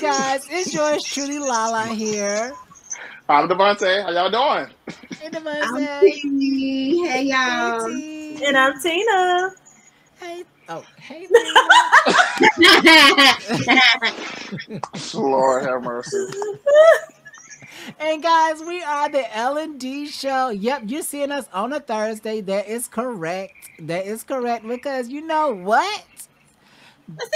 guys, it's yours truly, Lala here. I'm Devontae. How y'all doing? Hey, I'm Devontae. T. Hey Hey, y'all. And T. I'm Tina. Hey, oh, hey, Tina. Lord have mercy. And guys, we are the L&D show. Yep, you're seeing us on a Thursday. That is correct. That is correct because you know what?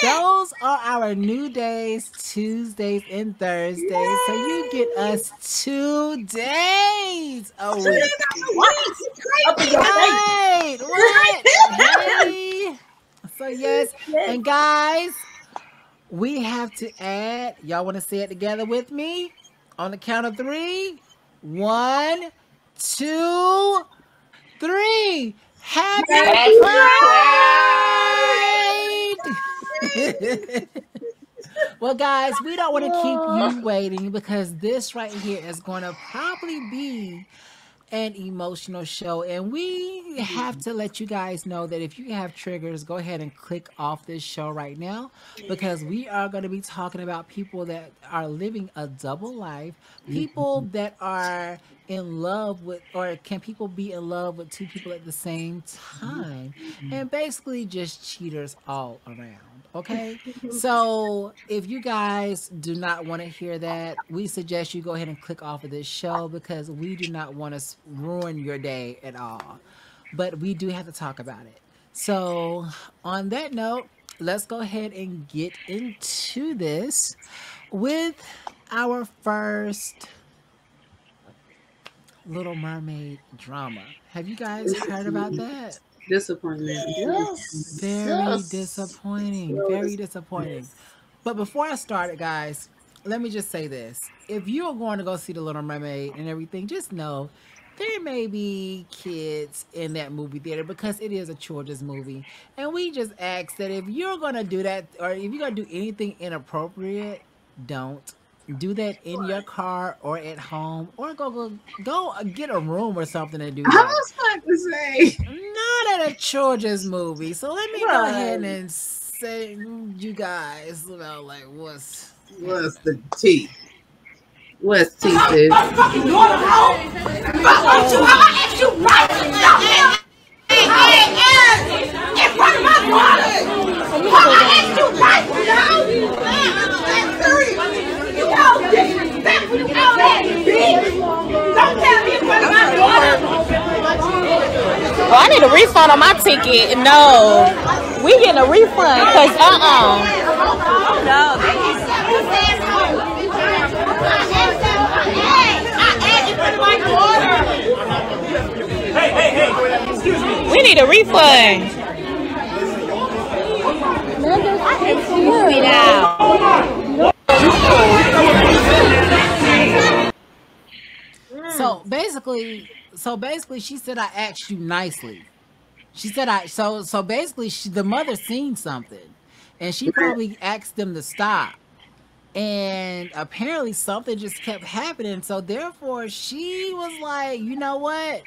Those are our new days, Tuesdays and Thursdays. So you get us 2 days a week. Up in your face. Right. What? Hey. So yes. Yes. And guys, we have to add. Y'all want to say it together with me? On the count of three. 1, 2, 3. Happy Happy Pride! Well, guys, we don't want to keep Pride! you waiting because this right here is going to probably be an emotional show. And we have to let you guys know that if you have triggers, go ahead and click off this show right now because we are going to be talking about people that are living a double life, people that are in love with, or can people be in love with two people at the same time, and basically just cheaters all around. Okay, so if you guys do not want to hear that, we suggest you go ahead and click off of this show because we do not want to ruin your day at all. But we do have to talk about it. So, on that note, let's go ahead and get into this with our first Little Mermaid drama. Have you guys heard about that? Disappointment. Yes. Very Yes. disappointing. Very disappointing. But before I started, guys, let me just say this. If you're going to go see The Little Mermaid and everything, just know there may be kids in that movie theater because it is a children's movie. And we just ask that if you're going to do that or if you're going to do anything inappropriate, don't. Do that in your car or at home or go get a room or something and do I that. was about to say. Not at a children's movie. So let me go ahead Right. and say, you guys, like what's What's happening? the T? What's T, sis? Oh, I need a refund on my ticket. No, we getting a refund because we need a refund. Get out. So basically, she said I asked you nicely. She said so basically the mother seen something, and she probably asked them to stop. And apparently something just kept happening. So therefore, she was like, you know what?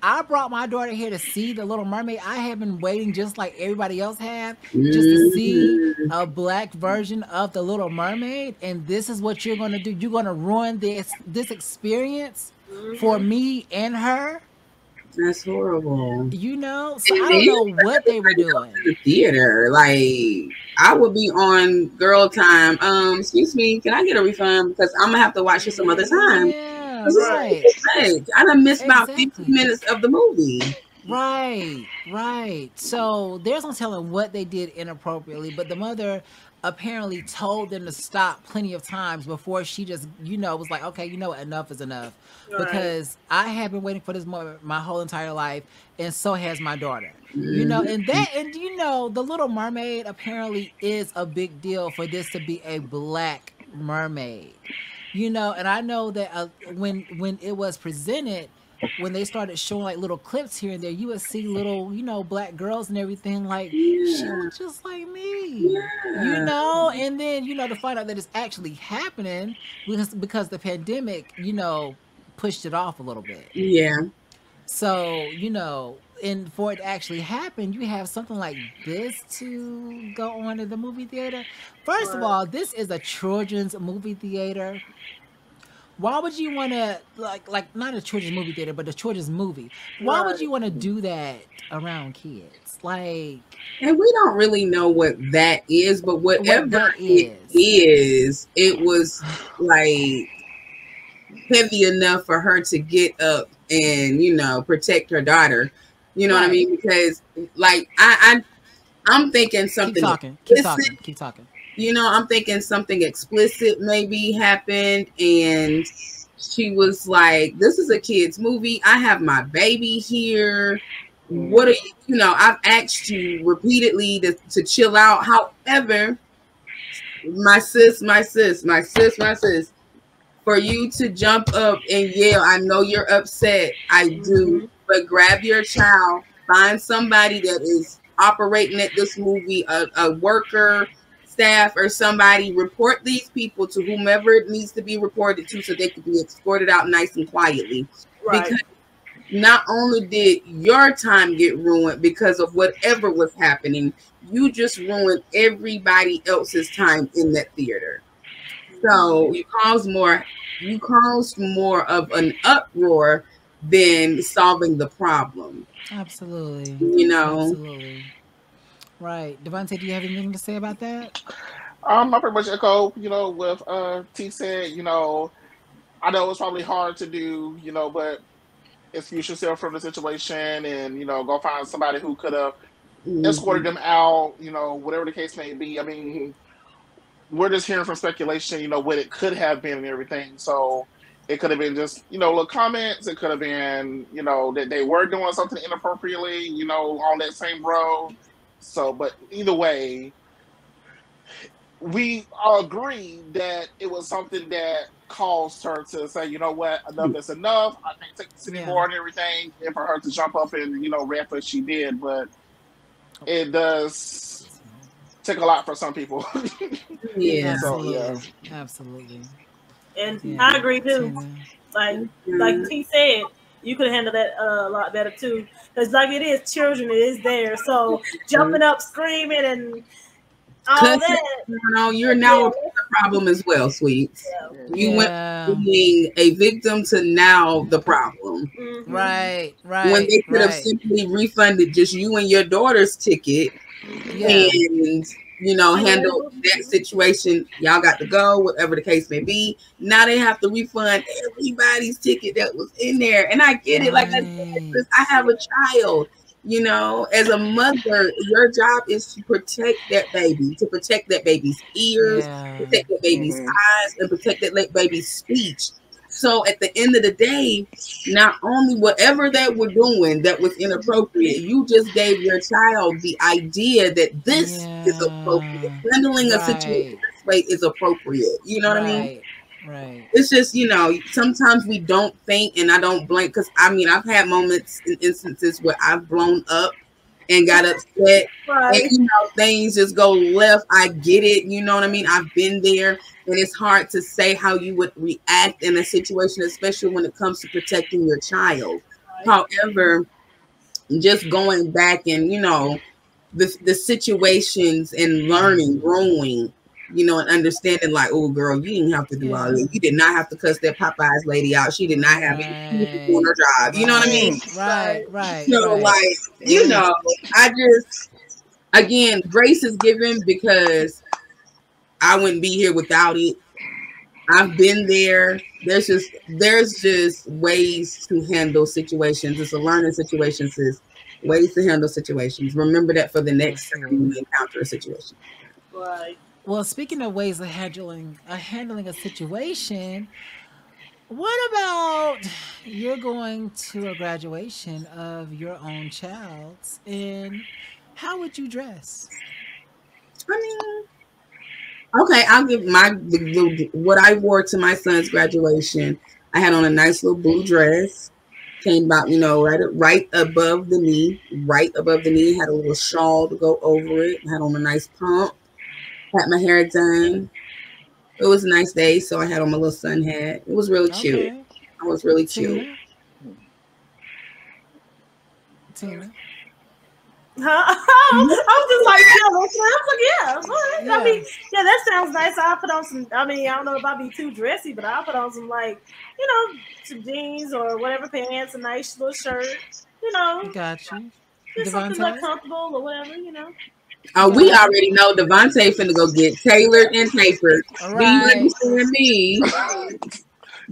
I brought my daughter here to see the Little Mermaid. I have been waiting just like everybody else have, just to see a black version of the Little Mermaid. And this is what you're gonna do. You're gonna ruin this experience for me and her. That's horrible. So And I don't then know what they were doing. the theater, like I would be on girl time. Excuse me, can I get a refund because I'm gonna have to watch it some other time. Yeah, This is right. like, I done missed about 15 Exactly. minutes of the movie. Right. So there's no telling what they did inappropriately, but the mother apparently told them to stop plenty of times before she just, was like, okay, you know what, enough is enough. Right. Because I have been waiting for this moment my whole entire life, and so has my daughter. The Little Mermaid apparently is a big deal for this to be a black mermaid. And I know that when it was presented, when they started showing like little clips here and there, you would see little, black girls and everything like she looks just like me. And then, to find out that it's actually happening because the pandemic, pushed it off a little bit. Yeah. So, and for it to actually happen, you have something like this to go on in the movie theater. First of Right. all, this is a children's movie theater. Why would you want to like not a children's movie theater, but a children's movie? Why would Right. you want to do that around kids? Like And we don't really know what that is, but what whatever that it is. is, it was like heavy enough for her to get up and, protect her daughter. You know what I Right. mean? Because like I'm thinking Keep something talking. Keep explicit. talking. Keep talking. I'm thinking something explicit maybe happened, and she was like, "This is a kid's movie. I have my baby here. What are you? I've asked you repeatedly to chill out. However, my sis, for you to jump up and yell, I know you're upset. I do, but grab your child, find somebody that is operating at this movie, a worker, staff, or somebody. Report these people to whomever it needs to be reported to, so they can be escorted out nice and quietly. Right. Because not only did your time get ruined because of whatever was happening, you just ruined everybody else's time in that theater. So you caused more of an uproar than solving the problem. Absolutely. Absolutely. Right. Devontae, do you have anything to say about that? I pretty much echo, with T said, I know it's probably hard to do, but excuse yourself from the situation and, go find somebody who could have escorted Mhm. them out, whatever the case may be. I mean, we're just hearing from speculation, what it could have been and everything. So it could have been just, little comments. It could have been, that they were doing something inappropriately, on that same road. So, but either way, we all agree that it was something that caused her to say, you know what, enough is enough. I can't take this Yeah. anymore and everything. And for her to jump up and, rap as she did. But it does take a lot for some people. Yeah. So, Absolutely. yeah. Absolutely. And Yeah. I agree too. Tina. Like T said, you could handle that a lot better too. Because like it is children, it is there. So jumping up, screaming, and all that. No, you're now a problem as well, sweets. You went Yeah. from being a victim to now the problem. Mhm. Right. When they could have simply refunded just you and your daughter's ticket Yeah. and handle that situation. Y'all got to go, whatever the case may be. Now they have to refund everybody's ticket that was in there. And I get it. Like I said, I have a child. As a mother, your job is to protect that baby, to protect that baby's ears, Yeah. protect that baby's eyes, and protect that baby's speech. So at the end of the day, not only whatever that we're doing that was inappropriate, you just gave your child the idea that this is appropriate. Handling a situation this way is appropriate. You know what I mean? Right. It's just, sometimes we don't think, and I don't blame, because I've had moments and instances where I've blown up and got upset, Right. and things just go left. I get it. You know what I mean? I've been there, and it's hard to say how you would react in a situation, especially when it comes to protecting your child. However, just going back and the situations and learning, growing, and understanding like, oh girl, you didn't have to do all this. You did not have to cuss that Popeyes lady out. She did not have any on her job. You know what I mean? Right. I just, again, grace is given because I wouldn't be here without it. I've been there. There's just ways to handle situations. It's a learning situation, sis. Ways to handle situations. Remember that for the next time you encounter a situation. Right. Well, speaking of ways of handling a situation, what about you're going to a graduation of your own child's, and how would you dress? I mean, okay, I'll give what I wore to my son's graduation. I had on a nice little blue dress. Came about, right above the knee. Right above the knee. Had a little shawl to go over it. Had on a nice pump. Had my hair done. It was a nice day, so I had on my little sun hat. It was really cute. I was really cute. Tina? Huh? I was just like, yeah, I was like, yeah. What? I Yeah. mean, yeah, that sounds nice. I'll put on some. I mean, I don't know if I'll be too dressy, but I'll put on some like, some jeans or whatever pants, a nice little shirt. You know, Got you. just something like Devontae? comfortable or whatever. We Got you. already know Devontae finna go get tailored and tapered. All Do you right. understand me?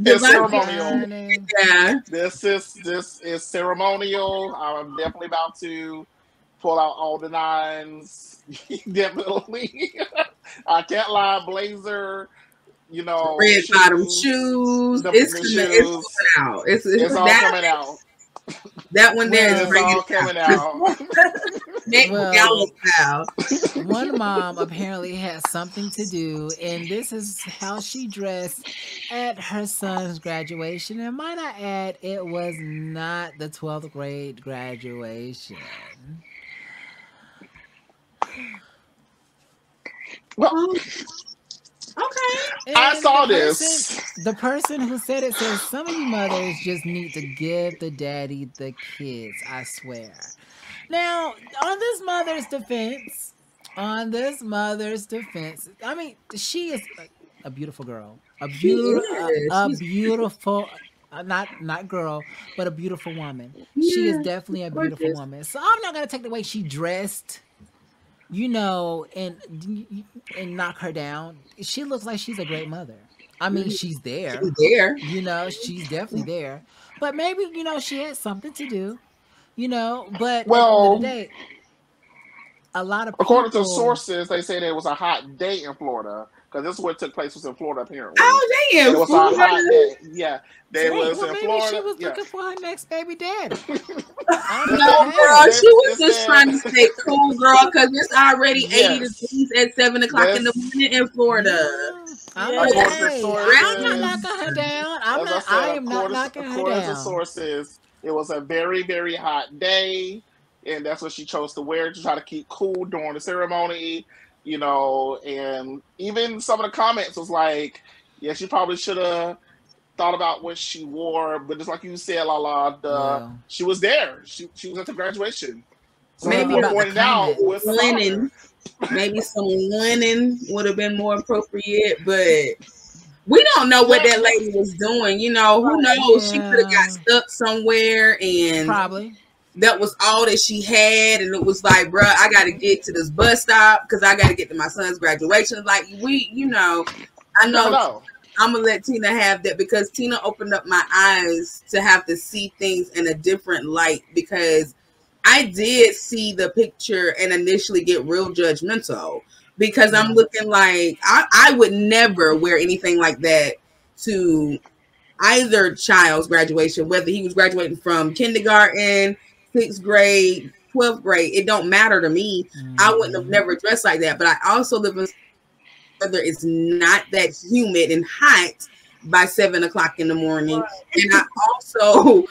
It's Devontae, ceremonial. Learning. yeah. This is ceremonial. I'm definitely about to pull out all the nines. Definitely. I can't lie. Blazer, Red bottom shoes, shoes. the It's shoes. coming out. It's It's all that coming out. that one there is It's Well, bringing all it out. coming out. Next gala well, style. one mom apparently had something to do, and this is how she dressed at her son's graduation. And might I add, it was not the 12th grade graduation. Well, Oh, okay. I And saw this. the person who said it says some of you mothers just need to give the daddy the kids, I swear. Now, on this mother's defense, I mean, she is a beautiful girl, She is. a She's beautiful, not girl, but a beautiful woman. She is yeah, definitely a beautiful gorgeous. woman. So I'm not gonna take the way she dressed, and knock her down. She looks like she's a great mother. I mean, Mhm. she's there. She's there. She's definitely there. But maybe, she had something to do, but at the end of the Well, day, a lot of according to people. sources, they say there was a hot day in Florida because this is where it took place was in Florida apparently, Oh, they and in it was a Florida. hot day. Yeah, they Dang. was Well, in maybe she Florida. was Yeah, looking for her next baby daddy. I they mean, No, said girl, hey, they, she was they just said trying to stay cool, girl, because it's already 80 yes. degrees at 7 o'clock in the This morning in Florida. yeah. I'm not. according to Yes. Hey, I'm not sources. knocking her down. As I I said, am not knocking her according to down. sources, it was a very, very hot day, and that's what she chose to wear to try to keep cool during the ceremony. And even some of the comments was like, "Yeah, she probably should have thought about what she wore." But just like you said, Lala, Well, she was there. She was at the graduation. Some well, people Maybe were a about the pointing out with comments. fire. linen, maybe some linen would have been more appropriate, but we don't know what Yeah, that lady was doing. Who Right. knows? She could have got Yeah, stuck somewhere and probably. that was all that she had. And it was like, bruh, I got to get to this bus stop because I got to get to my son's graduation. Like, I you never know know. I'm going to let Tina have that because Tina opened up my eyes to have to see things in a different light because I did see the picture and initially get real judgmental because I'm Mm. looking like I would never wear anything like that to either child's graduation, whether he was graduating from kindergarten, sixth grade, 12th grade. It don't matter to me. I wouldn't have Hmm. never dressed like that. But I also live in whether it's not that humid and hot by 7 o'clock in the morning. Right. And I also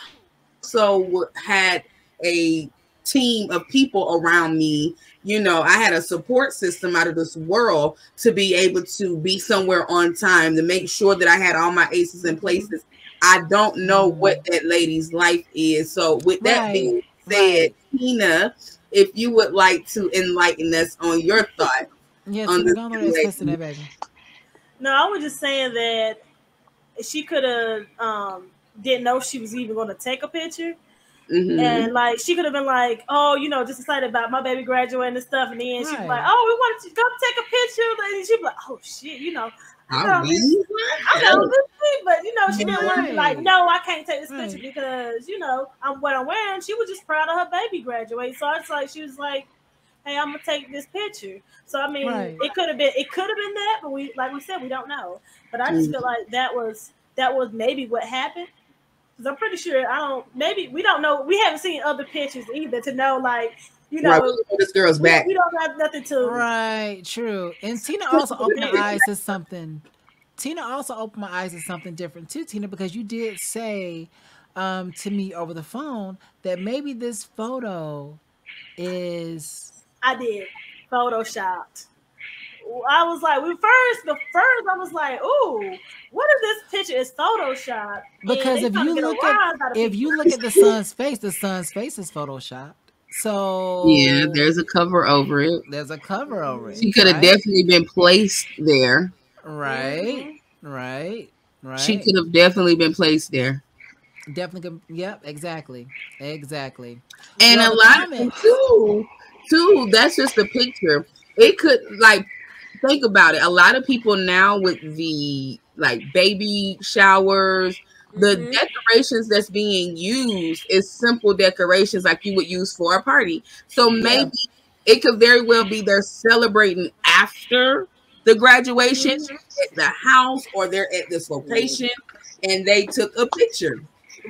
had a team of people around me. I had a support system out of this world to be able to be somewhere on time to make sure that I had all my aces in places. I don't know what Hmm. that lady's life is. So, with that Right, being said, right. Tina, if you would like to enlighten us on your thought Yeah, on Tina, this go on and young express lady. that, baby. No, I was just saying that she could have didn't know she was even going to take a picture. Mm-hmm. And like she could have been like, oh, just excited about my baby graduating and stuff, and then she'd be like, Right. oh, we wanted to go take a picture, and she'd be like, oh shit, I Are know this, we? I know this thing, but she didn't want to be like, Right. no, I can't take this picture Right. because I'm what I'm wearing. She was just proud of her baby graduate, so it's like she was like, hey, I'm gonna take this picture. So I mean, Right. it could have been that, but like we said, we don't know. But I just feel like that was maybe what happened. Because I'm pretty sure I don't. Maybe we don't know. We haven't seen other pictures either to know. Like you Right, we know, don't know this girl's we don't, back. we don't have nothing to. Right. True. And Tina also opened my eyes to something. Tina also opened my eyes to something different too, Tina, because you did say to me over the phone that maybe this photo is I did photoshopped. I was like, the first I was like, ooh, what if this picture is Photoshop and Because they trying to get a rise out of if people? you look at the son's face is photoshopped. Yeah, So there's a cover over it. there's a cover over it, She could have right? definitely been placed there. Right, right, She right. could have definitely been placed there. Definitely. Yep. Exactly. Exactly. And Well, a the lot of them comments. too, that's just a picture. It could like think about it. A lot of people now with the like baby showers, the decorations that's being used is simple decorations like you would use for a party. So Yeah. maybe it could very well be they're celebrating after the graduation at the house or they're at this location and they took a picture.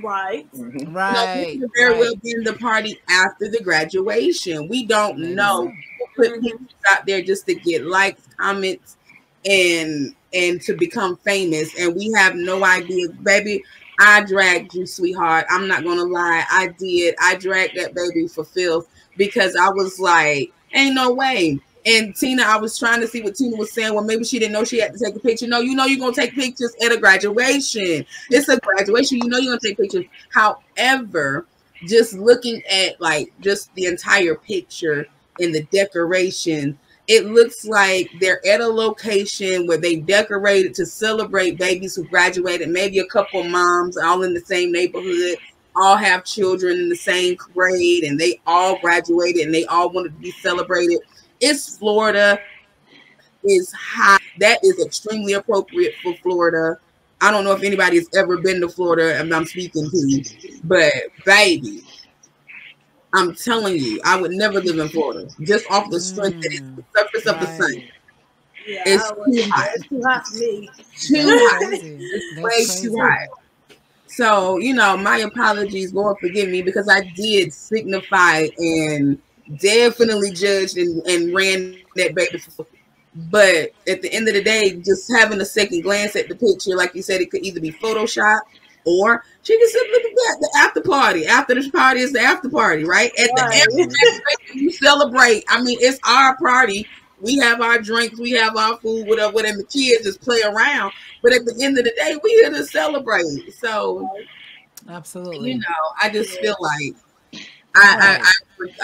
Right. This Right. could have very well Right. been the party after the graduation. We don't Maybe know. so. People put pictures out there just to get likes, comments, and to become famous. And we have no idea, baby. I dragged you, sweetheart. I'm not gonna lie. I did. I dragged that baby for filth because I was like, ain't no way. And Tina, I was trying to see what Tina was saying. Well, maybe she didn't know she had to take a picture. No, you know you're gonna take pictures at a graduation. It's a graduation. You know you're gonna take pictures. However, just looking at like just the entire picture and the decoration, it looks like they're at a location where they decorated to celebrate babies who graduated. Maybe a couple moms all in the same neighborhood, all have children in the same grade, and they all graduated and they all wanted to be celebrated. It's Florida. Is hot. That is extremely appropriate for Florida. I don't know if anybody's ever been to Florida and I'm speaking to, but baby, I'm telling you, I would never live in Florida just off the strength that it's the surface of the sun. Right. Yeah, It's I was, too hot. it's too hot for me. Too That's hot. crazy. It's That's way too crazy. hot. So, my apologies, Lord forgive me, because I did signify and definitely judged and ran that baby for. But at the end of the day, just having a second glance at the picture, like you said, it could either be Photoshop or she could simply be at the after party. After the party is the after party, right? At the end of the day, you celebrate. I mean, it's our party. We have our drinks, we have our food, whatever, and the kids just play around. But at the end of the day, we here to celebrate. So, Absolutely. I just feel like Right.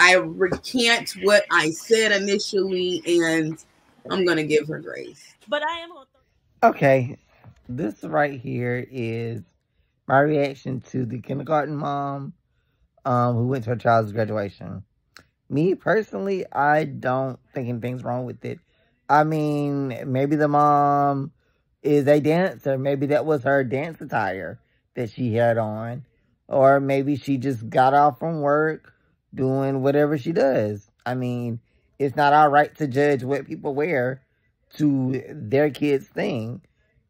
I recant what I said initially, and I'm gonna give her grace. But I am gonna Okay, this right here is my reaction to the kindergarten mom who went to her child's graduation. Me personally, I don't think anything's wrong with it. I mean, maybe the mom is a dancer. Maybe that was her dance attire that she had on. Or maybe she just got off from work doing whatever she does. I mean, it's not our right to judge what people wear to their kids' thing.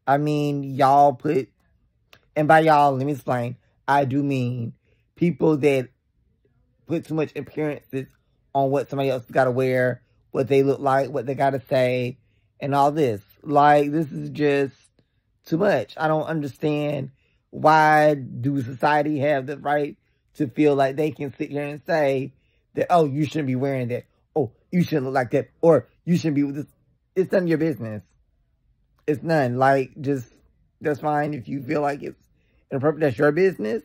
I mean, y'all put, and by y'all, let me explain. I do mean people that put too much appearances on what somebody else got to wear, what they look like, what they got to say, and all this. Like, this is just too much. I don't understand why do society have the right to feel like they can sit here and say that, oh, you shouldn't be wearing that. Oh, you shouldn't look like that. Or you shouldn't be with this. It's none of your business. It's none. Like, just, that's fine if you feel like it's inappropriate. That's your business.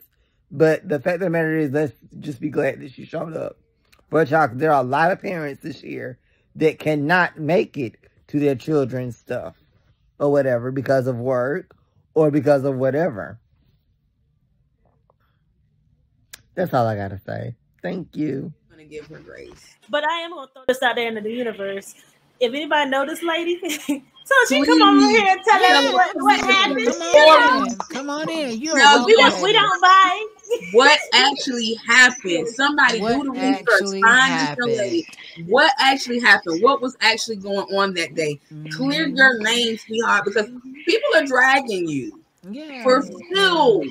But the fact of the matter is, let's just be glad that she showed up for a child. There are a lot of parents this year that cannot make it to their children's stuff or whatever because of work or because of whatever. That's all I gotta say. Thank you. I'm gonna give her grace. But I am gonna throw this out there into the universe. If anybody know this lady, so she Please. come over here and tell Yeah, us what happened. Come on in. Come on in. You're Now, We welcome. don't buy. What actually happened? Somebody What do the research. actually Find this young lady. happened? What actually happened? What was actually going on that day? Clear your name, sweetheart, because people are dragging you Yeah. for filth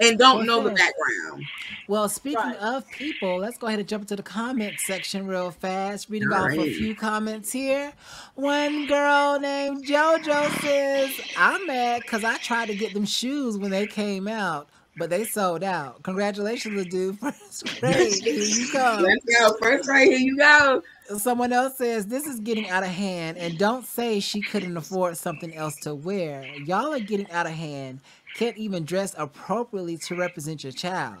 and don't For know the filth. background. Well, speaking Right. of people, let's go ahead and jump into the comment section real fast. Reading off a Right. few comments here. One girl named JoJo says, I'm mad because I tried to get them shoes when they came out. but they sold out. Congratulations, dude. First grade. Here you go. Let's go. First grade, here you go. Someone else says this is getting out of hand, and don't say she couldn't afford something else to wear. Y'all are getting out of hand. Can't even dress appropriately to represent your child.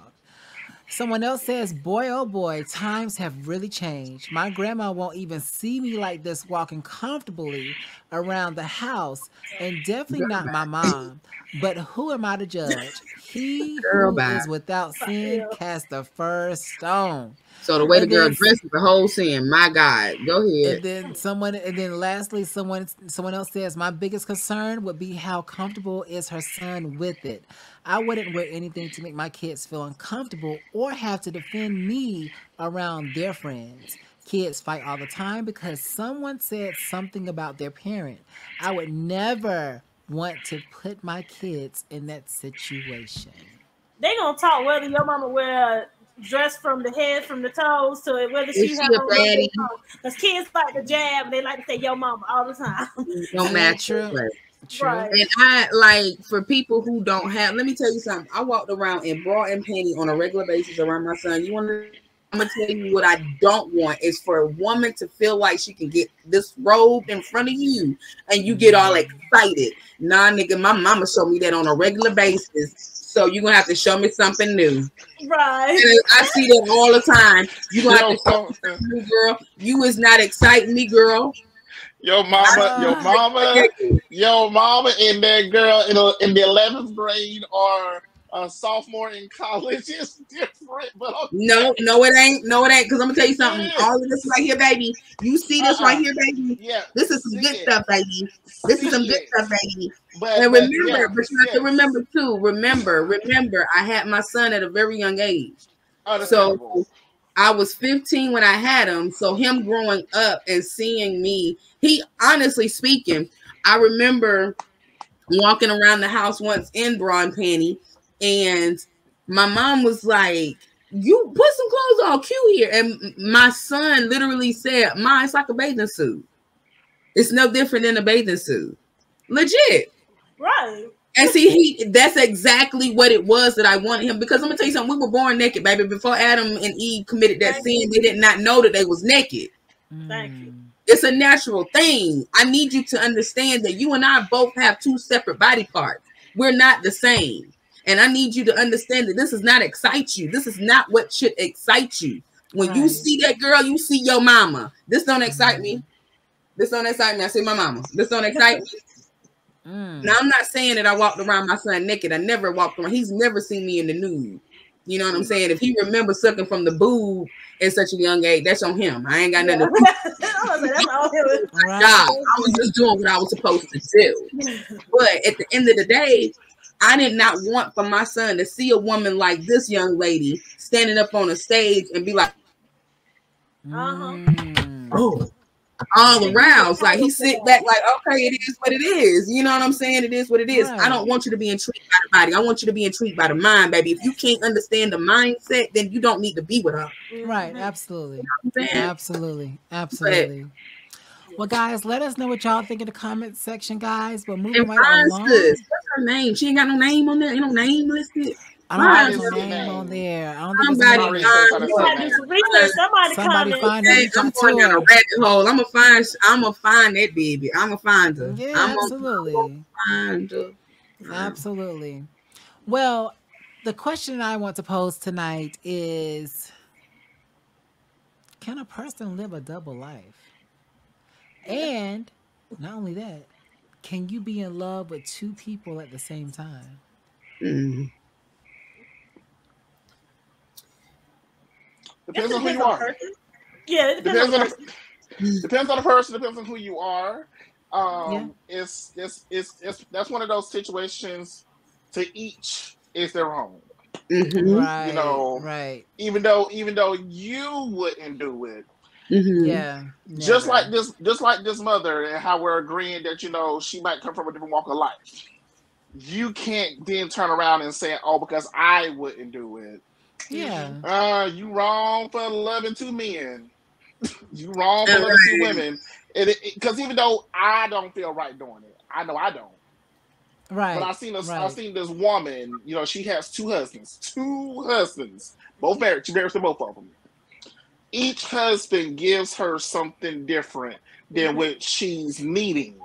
Someone else says, boy, oh boy, times have really changed. My grandma won't even see me like this walking comfortably around the house, and definitely not my mom. But who am I to judge? He Girl, who bye. is without sin cast the first stone. So the way the And girl then dressed is the whole sin. My God. Go ahead. and then lastly, someone else says, my biggest concern would be how comfortable is her son with it. I wouldn't wear anything to make my kids feel uncomfortable or have to defend me around their friends. Kids fight all the time because someone said something about their parent. I would never want to put my kids in that situation. They gonna talk whether your mama wear a dress from the head, from the toes, to whether Is she she have a on little baddie? bit on. Because kids like to jab, and they like to say yo mama all the time. No True, matter true, what. true. Right. And I like for people who don't have. Let me tell you something. I walked around in bra and panty on a regular basis around my son. You want to? I'm gonna tell you what I don't want is for a woman to feel like she can get this robe in front of you and you get all excited. Nah, nigga, my mama showed me that on a regular basis. So you're gonna have to show me something new. Right. And I see that all the time. You're gonna have Yo, to show me something new, girl. You is not exciting me, girl. your I mama, your Uh, mama, your mama, and that girl in the 11th grade or a sophomore in college is different. But No, okay, no, it ain't. No, it ain't. Because I'm gonna tell you something. it All is. of this right here, baby. You see this right here, baby. Yeah, This is some see good it, stuff, baby. This is some see good it. stuff, baby. And But remember, but you have to yes, remember too. Remember, I had my son at a very young age. So understandable. I was 15 when I had him. So him growing up and seeing me, he honestly speaking, I remember walking around the house once in bra and panty, and my mom was like, "You put some clothes on, cute here." And my son literally said, "Ma, it's like a bathing suit. It's no different than a bathing suit, legit." Right. And see, that's exactly what it was that I wanted him because I'm gonna tell you something. We were born naked, baby. Before Adam and Eve committed that Thank sin, you. they did not know that they was naked. Thank you. It's a natural thing. I need you to understand that you and I both have two separate body parts. We're not the same. And I need you to understand that this does not excite you. This is not what should excite you. When you right. see that girl, you see your mama. This don't excite me. This don't excite me. I see my mama. This don't excite me. Now, I'm not saying that I walked around my son naked. I never walked around. He's never seen me in the nude. You know what I'm saying? If he remembers sucking from the boob at such a young age, that's on him. I ain't got nothing to do. I was like, that's all it Right. God, I was just doing what I was supposed to do. But at the end of the day, I did not want for my son to see a woman like this young lady standing up on a stage and be like, Uh-huh. oh, all And you aroused. Like he entitled to sit that. back like, okay, it is what it is. You know what I'm saying? It is what it is. I Right. don't want you to be intrigued by the body. I want you to be intrigued by the mind, baby. If you can't understand the mindset, then you don't need to be with her. Right. Mhm. Absolutely. You know what I'm saying? Absolutely. But Absolutely. Well, guys, let us know what y'all think in the comment section, guys. But moving and right fine along. sis, what's her name? She ain't got no name on there. Ain't no name listed. I don't Fine, think I there's didn't a see a name on name. there. I don't think there's a somebody name. Sorry, sis, I find didn't You see a her. gotta do some name. research. Somebody Somebody comment. find her, Okay, reach I'm out going to down a her. rabbit hole. I'm gonna find that baby. I'm gonna find her. Yeah, I'm gonna absolutely. find her. Absolutely. Well, the question I want to pose tonight is, can a person live a double life? And not only that, can you be in love with two people at the same time? Mm. Guess Depends it on who depends you on the are. person. Yeah, it depends on Depends the on person. depends on the person. Depends on who you are. Yeah. It's that's one of those situations. To each is their own. Mm-hmm. You Right, know, right. even though you wouldn't do it, Mm-hmm. Yeah, just like never. this mother, and how we're agreeing that she might come from a different walk of life. You can't then turn around and say, "Oh, because I wouldn't do it." Mm-hmm. Yeah, You wrong for loving two men. You wrong All for loving two right. women. Because even though I don't feel right doing it, I know I don't. But Right. I Right. seen this woman. You know, she has two husbands, both married. She married to both of them. Each husband gives her something different than what she's needing.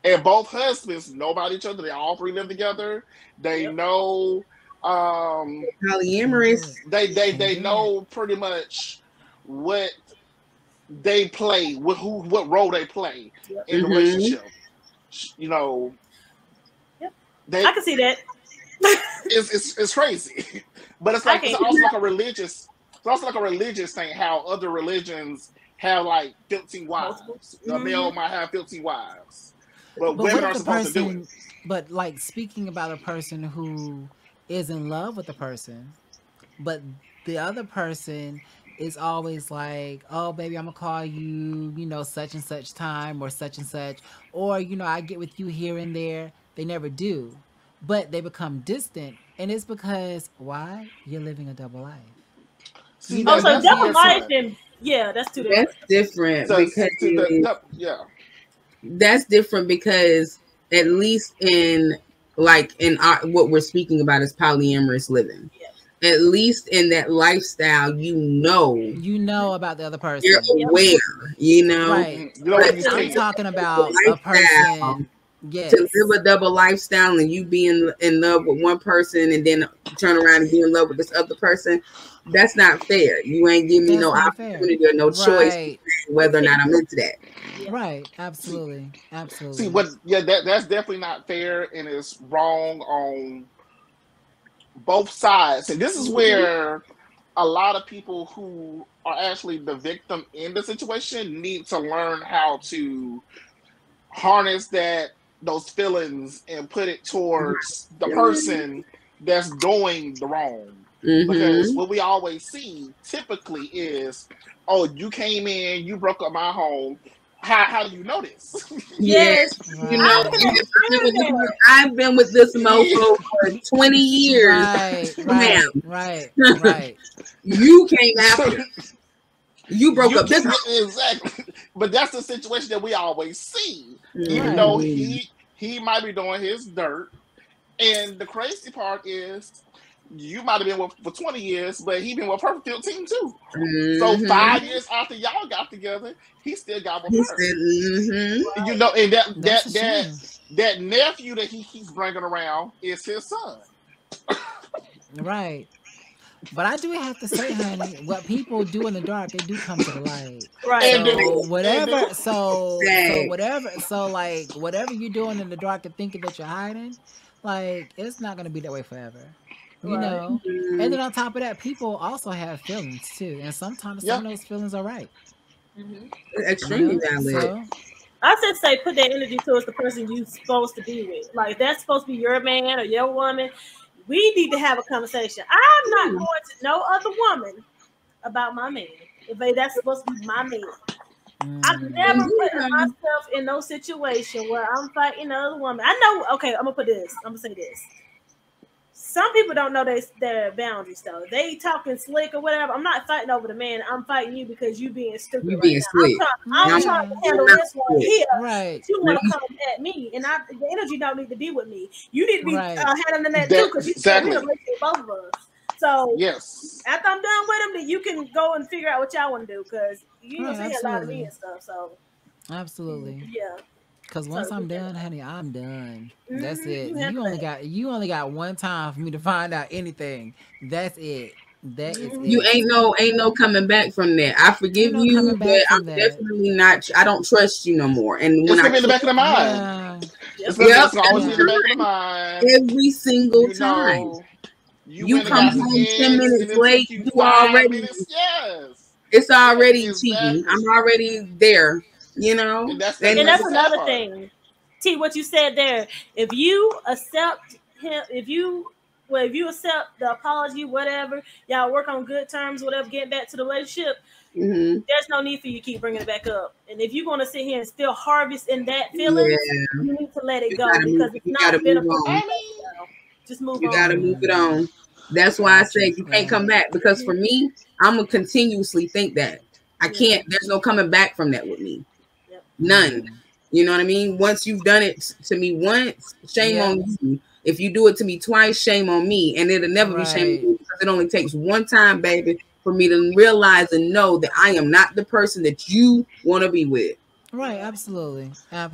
And both husbands know about each other. They all three live together. They Yep. know um Can't do it. Polyamorous. Can't they do it. know pretty much what they play, what role they play Yep. in the relationship. You know, Yep. they I can see that. it's crazy. But I it's can't. also like a religious thing, how other religions have like 15 Multiple. wives. A male might have 15 wives. But But what women if are the supposed to do it. person, but like speaking about a person who is in love with the person, but the other person is always like, oh, baby, I'm gonna call you, such and such time or such and such, or, I get with you here and there. They never do, but they become distant. And it's because, why? You're living a double life. See Oh, that so that's double life different. and yeah, that's too That's different. different So because see yeah. that's different because at least in our, what we're speaking about is polyamorous living. Yeah. At least in that lifestyle, You know about the other you're person. Yep. aware. Right. You don't But want to But be I'm scared. talking about a lifestyle, person. to Yes. live a double lifestyle and you be in love with one person and then turn around and be in love with this other person, that's not fair. You ain't giving me That's no not fair. opportunity or no choice Right. whether or not I'm into that. Yeah. Right. See, Absolutely. see Absolutely. what yeah, that's definitely not fair and it's wrong on both sides. And this is where a lot of people who are actually the victim in the situation need to learn how to harness those feelings and put it towards the person that's doing the wrong. Because Mm-hmm. what we always see typically is, oh, you came in, you broke up my home. How do you know this? Yes, Yes, I Right. can understand that. I've been with this Yeah. mofo for 20 years. Right. Right. Ma'am, Right. Right. you came after. You broke You up this can yeah, exactly, but that's the situation that we always see. Even Right. though Mm-hmm. he might be doing his dirt, and the crazy part is, you might have been with for 20 years, but he been with her for 15 too. So Mm-hmm. 5 years after y'all got together, he still got with He her. said, mm-hmm. You know, and That's a shame. that nephew that he keeps bringing around is his son. Right. But I do have to say, honey, what people do in the dark, it do come to the light. Right. And So do and do. whatever, so Dang. whatever, so like whatever you're doing in the dark and thinking that you're hiding, like it's not gonna be that way forever, you Right. know. And Mm-hmm. then on top of that, people also have feelings too, and sometimes some Yeah, of those feelings are right, Extremely valid. So I just say put that energy towards the person you're supposed to be with. Like if that's supposed to be your man or your woman. We need to have a conversation. I'm not Yeah. going to no other woman about my man. If that's supposed to be my man. I've And never put myself in no situation where I'm fighting another woman. I know. Okay, I'm gonna put this. I'm gonna say this. Some people don't know their boundaries though. They talking slick or whatever. I'm not fighting over the man. I'm fighting you because you being stupid you right being now. slick. I'm I'm trying to yeah, handle not this one slick. here. right, You want to come at me, and the energy don't need to be with me. You need to be right, handling that too, that because we in a exactly. relationship, both of us. So Yes. after I'm done with them, then you can go and figure out what y'all want to do, because you ain't right, gonna sit here and lie to me absolutely, and stuff. So absolutely. yeah, Cause so once you I'm done, honey, I'm done. That's it. you You handle only that. got one time for me to find out anything. That's it. That is You it. ain't no coming back from that. I Ain't forgive no you, coming but back I'm from that. definitely not. I don't trust you no more. And when It's I gonna be in the trust, back of the mind. Yeah, It's Yep. gonna yep, it's gonna always be in every the yeah, back of the time, mind. every single You time. know, you You went and come got some home 10 eggs and minutes it took late. you You already, 5 minutes. Yes. it's Yes, already cheating. I'm exactly. already there. You know, And And that's and the that's sad another part. thing. T, what you said there. If you accept him, if you accept the apology, whatever, y'all work on good terms, whatever, getting back to the relationship, mm-hmm. there's no need for you to keep bringing it back up. And if you're going to sit here and still harvest in that feelings, Yeah, you need to let it go, because it's you gotta not move beneficial for on. I both of mean, y'all. Just move You on. gotta move it mm, on. That's why I gotcha. say you can't Yeah, come back, because for me, I'm gonna continuously think that I Yeah. can't. There's no coming back from that with me. Yep. None. You know what I mean? Once you've done it to me once, shame Yep. on you. If you do it to me twice, shame on me. And it'll never be shame on Right. you because it only takes one time, baby, for me to realize and know that I am not the person that you want to be with. Right. Absolutely.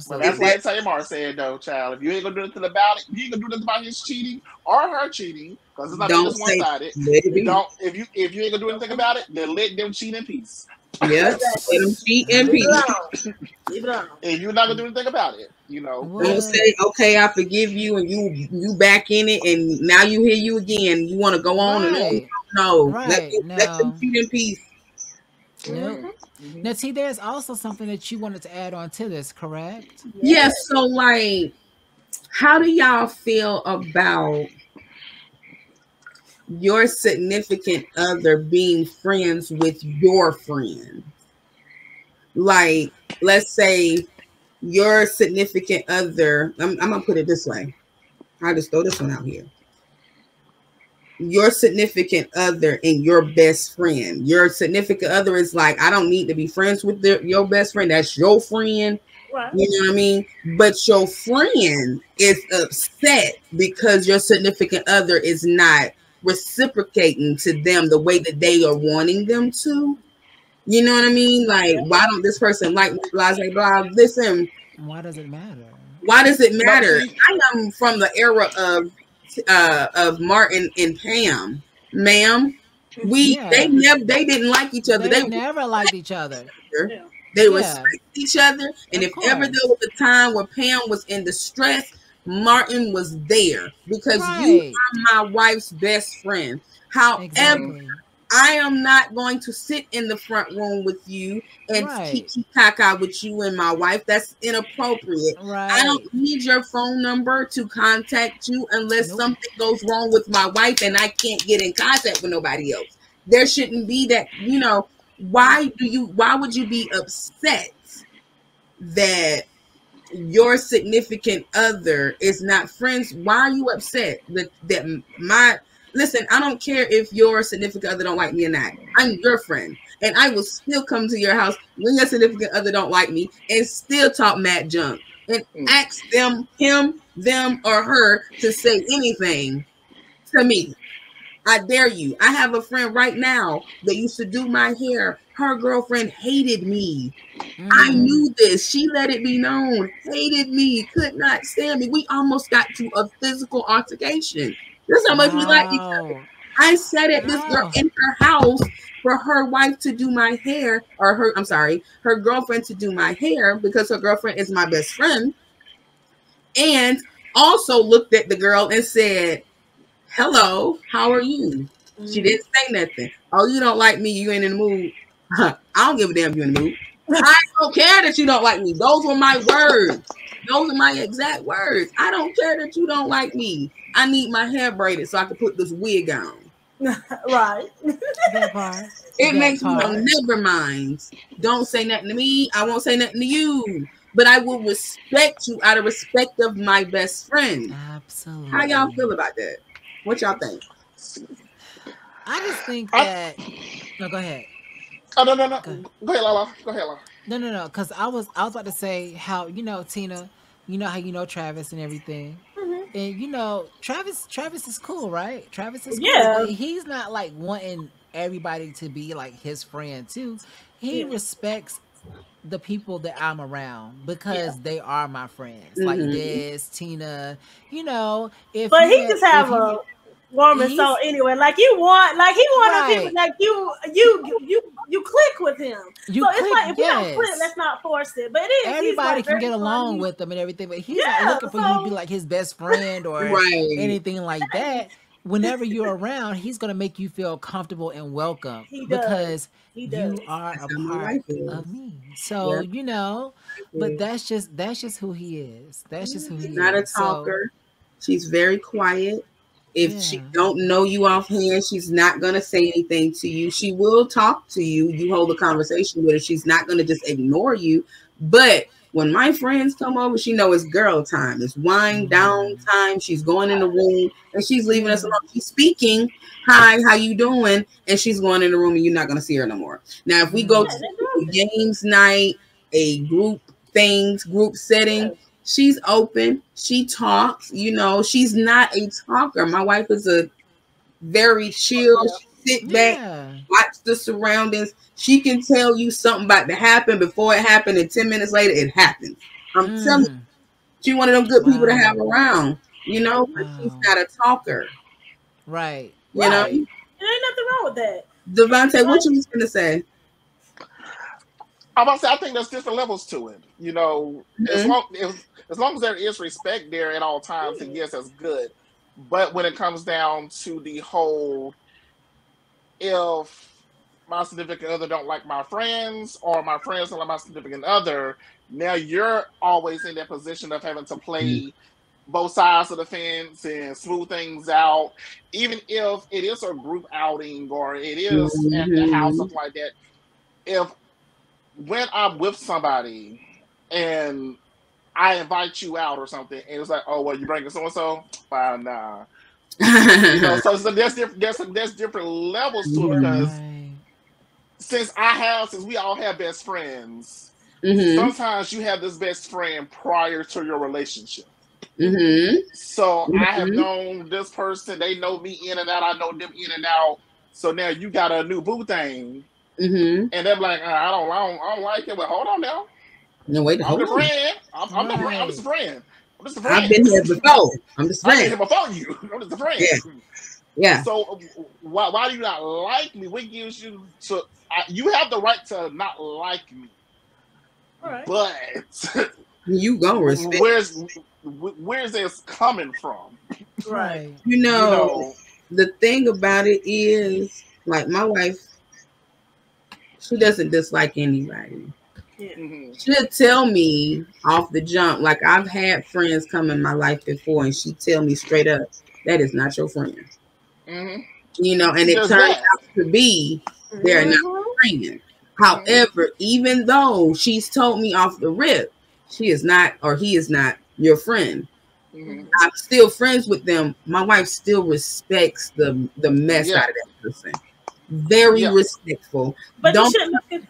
Well, that's If Absolutely. why that Tamar said, though, child, if you ain't gonna do nothing about it, you ain't gonna do nothing about his cheating or her cheating, because it's not gonna be don't just one say sided. let it It be. don't if you ain't gonna do anything about it, then let them cheat in peace. Yep. Exactly. Let them cheat in Leave it peace. alone. Leave it alone. And you're not gonna do anything about it, you know. Don't What? say, okay, I forgive you, and you back in it, and now you hear you again. You want to go on and on. Right. No, Right. let them No. cheat in peace. Nope. Mhm. Now, T, there's also something that you wanted to add on to this, correct? Yes. Yes. So, like, how do y'all feel about your significant other being friends with your friend? Like, let's say your significant other. I'm gonna put it this way. I'll just throw this one out here. Your significant other and your best friend. Your significant other is like, I don't need to be friends with your best friend. That's your friend. Right. You know what I mean? But your friend is upset because your significant other is not reciprocating to them the way that they are wanting them to. You know what I mean? Like, why don't this person like me? Blah, blah, blah. Listen, Why does it matter? why does it No, matter? see, I am from the era of Martin and Pam, ma'am. They Yeah. never they didn't like each other. They They never liked each other. respect, Yeah. they Yeah. respect each other. And Of if ever there course. was a time where Pam was in distress, Martin was there because you Right. are my wife's best friend. However, mhm. Exactly. I am not going to sit in the front room with you and Right. kiki kaka with you and my wife. That's inappropriate. I don't Right. need your phone number to contact you unless Nope. something goes wrong with my wife and I can't get in contact with nobody else. There shouldn't be that, why would you be upset that your significant other is not friends? Why are you upset that my listen? I don't care if your significant other don't like me or not. I'm your friend, and I will still come to your house when your significant other don't like me, and still talk mad junk and Mm. ask them, or her to say anything to me. I dare you. I have a friend right now that used to do my hair. Her girlfriend hated me. I Mm. knew this. She let it be known. Hated me. Could not stand me. We almost got to a physical altercation. That's how much we like each other. Wow. I sat at this girl Wow. in her house for her wife to do my hair, or I'm sorry, her girlfriend to do my hair because her girlfriend is my best friend. And also looked at the girl and said, hello, how are you? She Mhm. didn't say nothing. Oh, you don't like me, you ain't in the mood. I don't give a damn if you're in the mood. I don't care that you don't like me. Those were my words. Those are my exact words. I don't care that you don't like me. I need my hair braided so I can put this wig on. Right. That part. It That makes me go, part. never mind. Don't say nothing to me. I won't say nothing to you. But I will respect you out of respect of my best friend. How y'all Absolutely. feel about that? What y'all think? I just think I, that. No, go ahead. oh, no, no, no. Go ahead. Go ahead, Lala. Go ahead, Lala. No. Because I was about to say how Tina, how Travis and everything, Mhm. and Travis is cool, right? Travis is cool, but Yeah. he's not like wanting everybody to be like his friend too. He Yeah. respects the people that I'm around Yeah. because they are my friends, like Mm-hmm. Des, Tina. If But you he met, just have if you, a warm and soul he's anyway. Like you want, like he one of people right. like you click with him. So You it's click, like if we don't click, yes. let's not force it. But it is. He's Everybody like can very get along funny. with them and everything, but he's not Yeah. looking for you to be So like his best friend or Right. anything like that. Whenever you're around, he's gonna make you feel comfortable and welcome he does. because He does. you are That's a how my part wife is. of me. So, Yep. but that's just who he is. That's just who She's he not a is. So talker. She's very quiet. If she yeah. don't know you offhand, she's not gonna say anything to you. She will talk to you. You hold a conversation with her. She's not gonna just ignore you. But when my friends come over, she know it's girl time. It's wind down Hmm. time. She's going in the room and she's leaving us Yeah. alone. She's speaking, hi, how you doing? And she's going in the room and you're not gonna see her no more. Now, if we go Yeah, Hmm. to they a do. games night, a group things, group setting. She's open. She talks. You know, she's not a talker. My wife is a very chill. She sit back, Yeah. watch the surroundings. She can tell you something about to happen before it happened, and 10 minutes later it happens. I'm telling you, she's one of them good people to have Wow. around. You know, but she's Wow. not a talker. Right. You know, Right. There ain't nothing wrong with that. Devontae, what you was gonna say? I'm about to say I think there's different levels to it. You know, Mhm. as long as there is respect there at all times, then yes, that's good. But when it comes down to the whole, if my significant other don't like my friends, or my friends don't like my significant other, now you're always in that position of having to play both sides of the fence and smooth things out. Even if it is a group outing or it is at the house, Mhm. something like that. If when I'm with somebody and I invite you out or something, and it's like, oh well, you bringing so and so? Fine, nah. You know, so there's different levels to it because Right. since we all have best friends, Mhm. sometimes you have this best friend prior to your relationship. Mhm. So I have Mhm. known this person, they know me in and out, I know them in and out. So now you got a new boo thing, Mhm. and they're like, I don't like it. Well, hold on now. No, wait, I'm hold the on. friend. I'm just Right. a friend. I'm just a I've friend. been here before. I'm just I've been friend. here before you. I'm just a Yeah. friend. Yeah. So why do you not like me? What gives you to? You have the right to not like me, All right. but You gonna respect. where's this coming from? Right. Right. You You know, know. the thing about it is, like my wife, she doesn't dislike anybody. Yeah. Mm-hmm, She'll tell me off the jump. Like I've had friends come in my life before, and she tell me straight up, "That is not your friend." mm-hmm. You know, and it Just turns that. out to be they're not Mm-hmm. friends. Mm-hmm, However, even though she's told me off the rip, she is not or he is not your friend, mm-hmm. I'm still friends with them. My wife still respects the mess Yeah, out of that person. Very yeah. respectful. But you Don't shouldn't make it.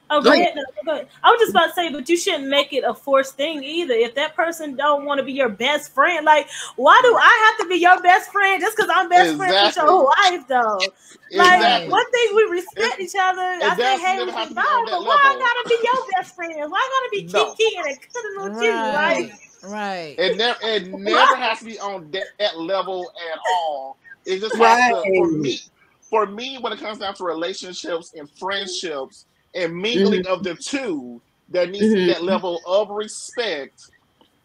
Oh, go go ahead. ahead. No, go ahead. I was just about to say, but you shouldn't make it a forced thing either. If that person don't want to be your best friend, like, why do I have to be your best friend just because I'm best friends with Exactly. your wife, though? Like, Right. Exactly. one thing we It respect each other. I it say, does hey, never we have say to be on bye, that but why I level. gotta be your best friend? Why I gotta be No. kiki and cuddling with you? Like, Right. Right. It never why? has to be on that level at all. It just has to Right. for me when it comes down to relationships and friendships and mingling Mm-hmm. of the two, there needs to be that Mm-hmm. level of respect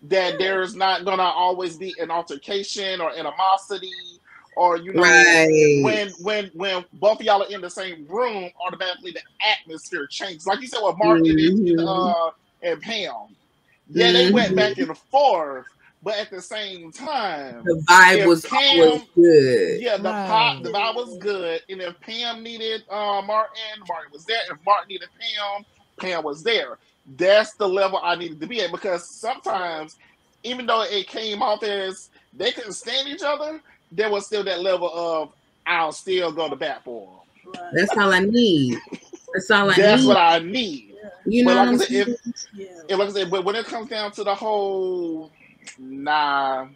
that Yeah. there's not gonna always be an altercation or animosity or Right. when both of y'all are in the same room, automatically the atmosphere changes. Like you said with Martin Mm-hmm. and Pam. Yeah, they went back Mm-hmm. and forth, but at the same time, The vibe if was always Pam, good. yeah, the Right. vibe was good, and if Pam needed Martin was there. If Martin needed Pam was there. That's the level I needed to be at because sometimes, even though it came off as they couldn't stand each other, there was still that level of I'll still go to bat for Right. That's all I need. That's all I them. That's need. what I need. Yeah. You But know what like I I'm said, saying? Yeah. like I said, but when it comes down to the whole, nah,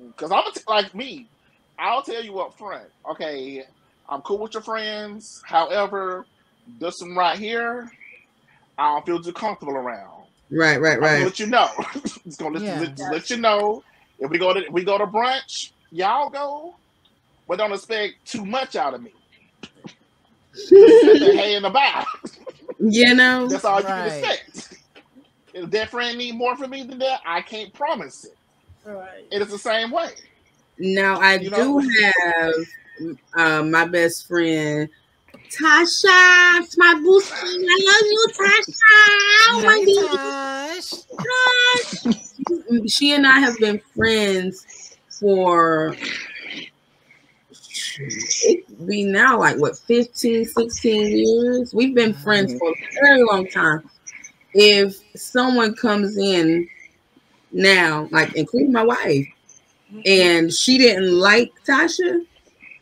because like me, I'll tell you up front. Okay, I'm cool with your friends. However, this one right here, I don't feel too comfortable around. Right, right, I'm gonna right. let you know. Yeah. Just let Gotcha. you know. If we go to brunch, y'all go, but don't expect too much out of me. Just set the hay in the bow. You know? That's all you can Right. expect. If that friend need more from me than that, I can't promise it. All right. And it's the same way, Now I you know. do have my best friend Tasha. It's my booski. I love you, Tasha. Oh my Hey, Tosh. gosh. She and I have been friends for it be now like what 15, 16 years. We've been friends Mhm. for a very long time. If someone comes in now, like including my wife, and she didn't like Tasha,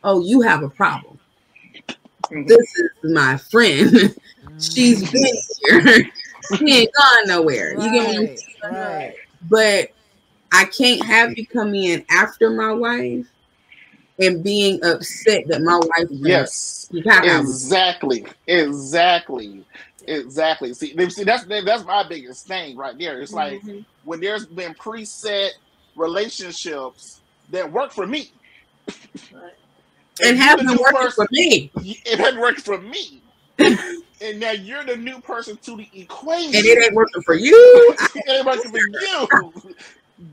oh, you have a problem. Mhm. This is my friend. She's been here. He ain't gone nowhere. You get what I'm saying? Right. But I can't have you come in after my wife and being upset that my wife Yes, exactly. See, that's my biggest thing right there. It's like when there's been preset relationships that work for me, and have been working for me. It hasn't worked for me. And now you're the new person to the equation. And it ain't working for you. It ain't working for you.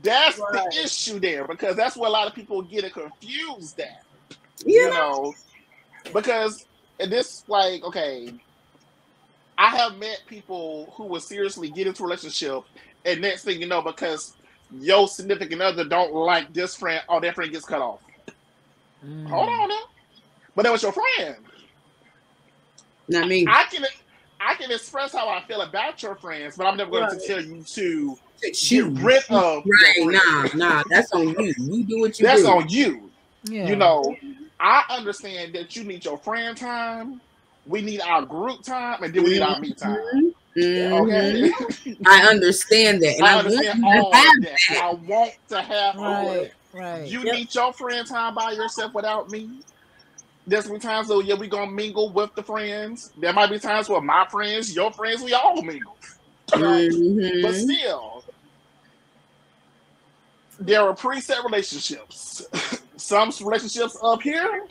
That's the issue there, because that's where a lot of people get it confused at. You know, because this, like, okay, I have met people who will seriously get into a relationship, and next thing you know, because your significant other don't like this friend, oh, that friend gets cut off. Hold on now. But that was your friend. Not me. I can express how I feel about your friends, but I'm never going to tell you to get rid of. Right? Nah. That's on you. You do what you do. That's on you. Yeah. You know, I understand that you need your friend time. We need our group time, and then we need our me time. Okay. I understand that, and I understand all that. And I want to have right. You need your friend time by yourself without me. There's some times where we gonna mingle with the friends. There might be times where my friends, your friends, we all mingle. But still, there are preset relationships. Some relationships up here,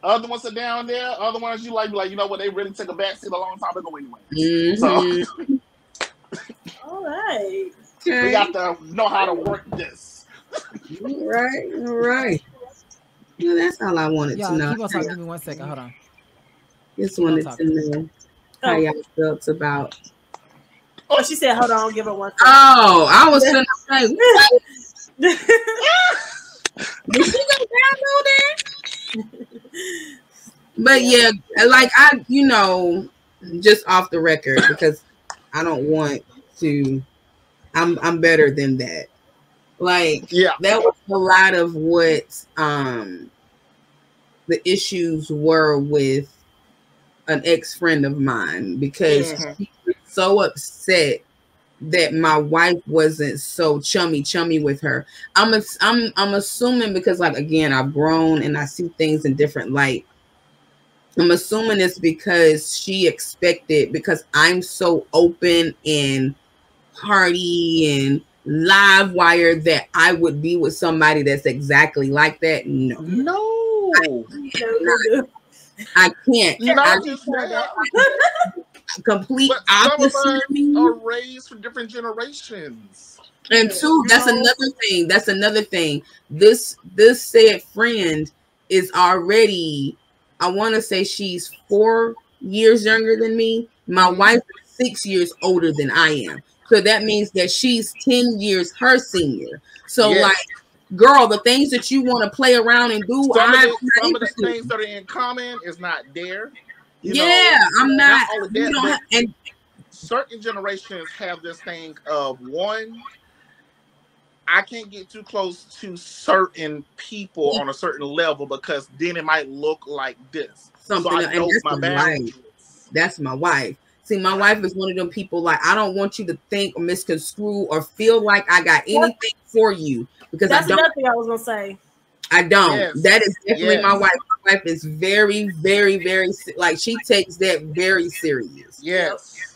other ones are down there. Other ones you like, you know what? They really took a backseat a long time ago anyway. So, all right, we got to know how to work this. All right. Well, that's all I wanted to know. Keep on talking. Give me 1 second. Hold on. Just wanted to know how y'all felt about. Oh, she said, "Hold on, give her 1 second." Oh, I was gonna say, what? Did she go down there? But yeah, like just off the record, because I don't want to. I'm better than that. Like, that was a lot of what the issues were with an ex-friend of mine, because she was so upset that my wife wasn't so chummy with her. I'm assuming, because, like, again, I've grown and I see things in different light. I'm assuming it's because she expected, because I'm so open and hearty and live wire, that I would be with somebody that's exactly like that. No, I can't. Complete opposite. Some of us are raised for different generations. And two, that's another thing. This said friend is already, I want to say she's 4 years younger than me. My wife is 6 years older than I am. So that means that she's 10 years her senior. So like, girl, the things that you want to play around and do, some of the things that are in common is not there. I'm not. And certain generations have this thing of, one, I can't get too close to certain people on a certain level, because then it might look like this. Something, so I know my boundaries. That's my wife. See, my wife is one of them people, like, I don't want you to think or misconstrue or feel like I got anything for you, because that's another thing I was gonna say. I don't. That is definitely my wife. My wife is very, very, very, like, she takes that very serious.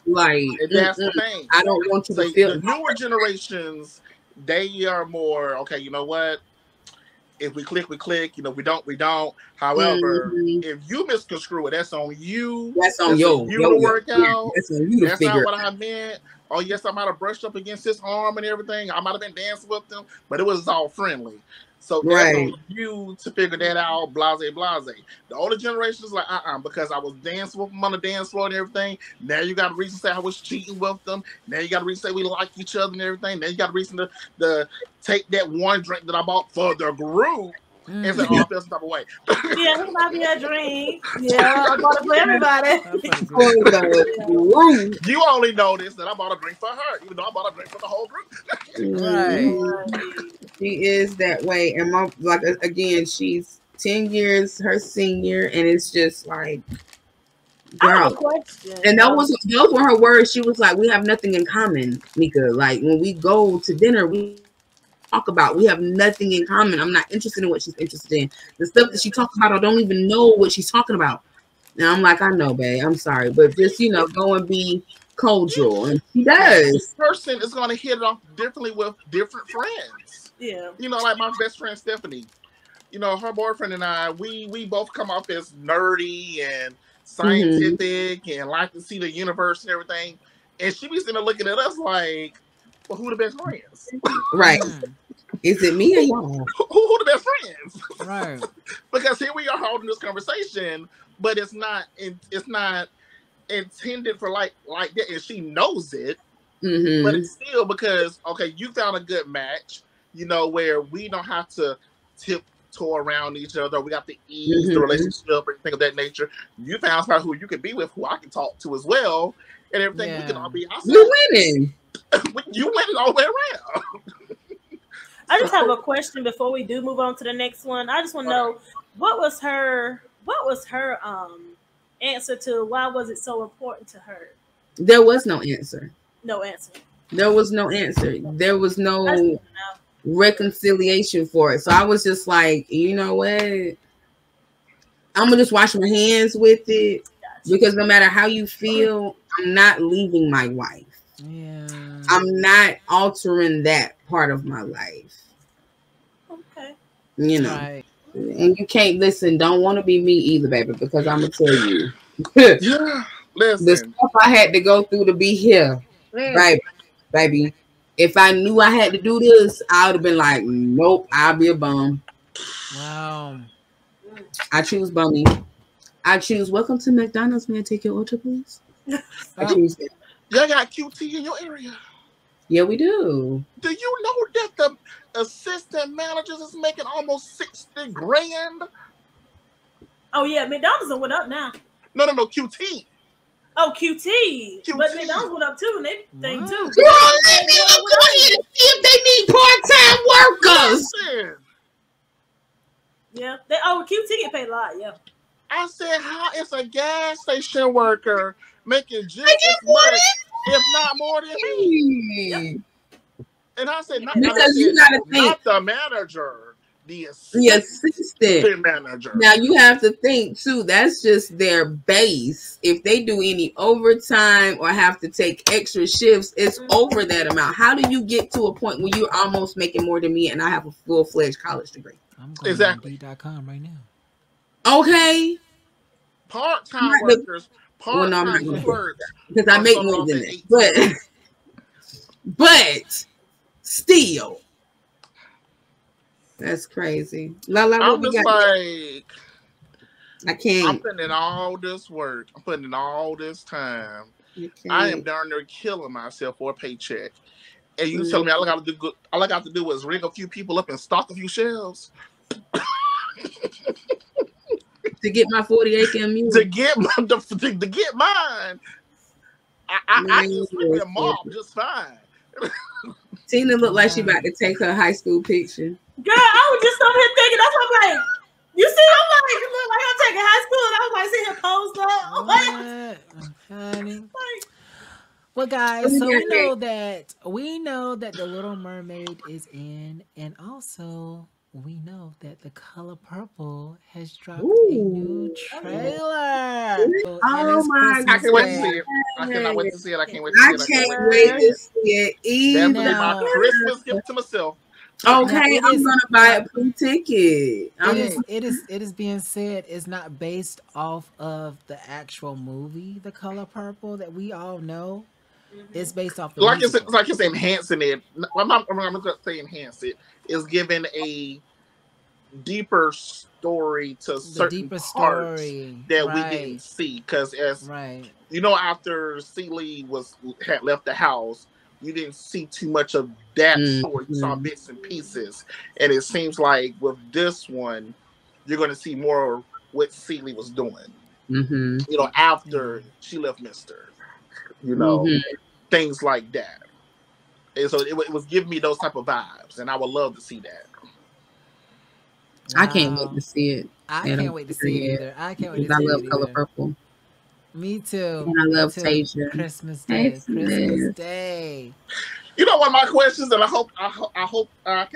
Like, that's the thing. I don't want you to feel. The newer generations, they are more, okay, you know what? If we click, we click. You know, we don't, we don't. However, if you misconstrue it, that's on you. That's on you. To work out. That's on you to figure. That's not what I meant. Oh, yes, I might have brushed up against his arm and everything. I might have been dancing with them, but it was all friendly. So that's on you to figure that out, blase. The older generation is like, because I was dancing with them on the dance floor and everything. Now you got a reason to say I was cheating with them. Now you got a reason to say we like each other and everything. Now you got a reason to take that one drink that I bought for the group and say, oh, I feel some type of way. Yeah, it might be a drink. Yeah, I bought it for everybody. You only know this, that I bought a drink for her, even though I bought a drink for the whole group. Right. She is that way. And again, she's 10 years her senior, and it's just like, I have girl. a question. And those were her words. She was like, "We have nothing in common, Mika. Like when we go to dinner, we talk about. We have nothing in common. I'm not interested in what she's interested in. The stuff that she talks about, I don't even know what she's talking about." And I'm like, "I know, babe. I'm sorry, but just go and be cordial." And she does. Person is going to hit it off differently with different friends. Yeah. Like my best friend Stephanie. Her boyfriend and I, we both come off as nerdy and scientific and like to see the universe and everything. And she be sitting there looking at us like, well, who the best friends? Right. Is it me or y'all? Who the best friends? Right. Because here we are holding this conversation, but it's not intended for like that, and she knows it. But it's still because you found a good match, where we don't have to tiptoe around each other. We have to ease the relationship or things of that nature. You found somebody who you can be with, who I can talk to as well, and everything. We can all be outside. You winning. You winning all the way around. I just have a question before we do move on to the next one. I just want to know what was her answer to why was it so important to her? There was no answer. No answer. There was no answer. There was no reconciliation for it. So I was just like, you know what? I'm gonna just wash my hands with it because no matter how you feel, I'm not leaving my wife. Yeah. I'm not altering that part of my life. Okay. Right. And you can't listen. Don't want to be me either, baby, because I'm gonna tell you. Yeah. Listen. The stuff I had to go through to be here, right, baby. If I knew I had to do this, I would have been like, nope, I'll be a bum. Wow. I choose bummy. I choose welcome to McDonald's. May I take your order, please? I choose that. Y'all got QT in your area? Yeah, we do. Do you know that the assistant managers is making almost $60,000? Oh yeah, McDonald's went up now. No, QT. Oh, QT. But McDonald's went up too, and they thing too. Girl, let me go ahead and see if they need part-time workers. Yeah. QT get paid a lot, yeah. I said, how is a gas station worker making just as much, if not more than me? Yep. And I said, not the manager, the assistant manager. Now you have to think too, that's just their base. If they do any overtime or have to take extra shifts, it's over that amount. How do you get to a point where you're almost making more than me and I have a full-fledged college degree? I'm going to Indeed.com right now. Okay. Part-time workers, part-time clerks. Because I make more than that. But still. That's crazy. Lala, what I'm just like, I can't. I'm putting in all this work. I'm putting in all this time. I am darn near killing myself for a paycheck. And you telling me all I got to do is ring a few people up and stock a few shelves. To get my 40-acre mule. To get mine. I can sweep and mop just fine. Tina looked like she about to take her high school picture. Girl, I was just over here thinking, that's what I'm like, you see, I'm like, it look like I'm taking high school, and I was like, sitting here posed up. Honey. Well, guys, so we know that the Little Mermaid is in, and also we know that The Color Purple has dropped a new trailer. Oh my God. I can't wait to see it. I cannot wait to see it. I can't wait to see it. I can't wait to see it either. That's my Christmas gift to myself. Okay, I'm gonna buy a pre-ticket. It is being said it's not based off of the actual movie, The Color Purple, that we all know. It's based off the it's enhancing it. I'm not going to say enhance it. It's giving a deeper story to certain parts that we didn't see. Because after Celie had left the house, you didn't see too much of that story. You saw bits and pieces. And it seems like with this one, you're going to see more what Celie was doing. After she left Mister. Things like that. And so it was giving me those type of vibes, and I would love to see that. I can't wait to see it. I can't wait to see it either. I can't wait to see it. I love Color Purple. Me too. And I Me love too. Tasia. Christmas Hey, Day. Christmas Sis. Day. You know, one of my questions, and I hope I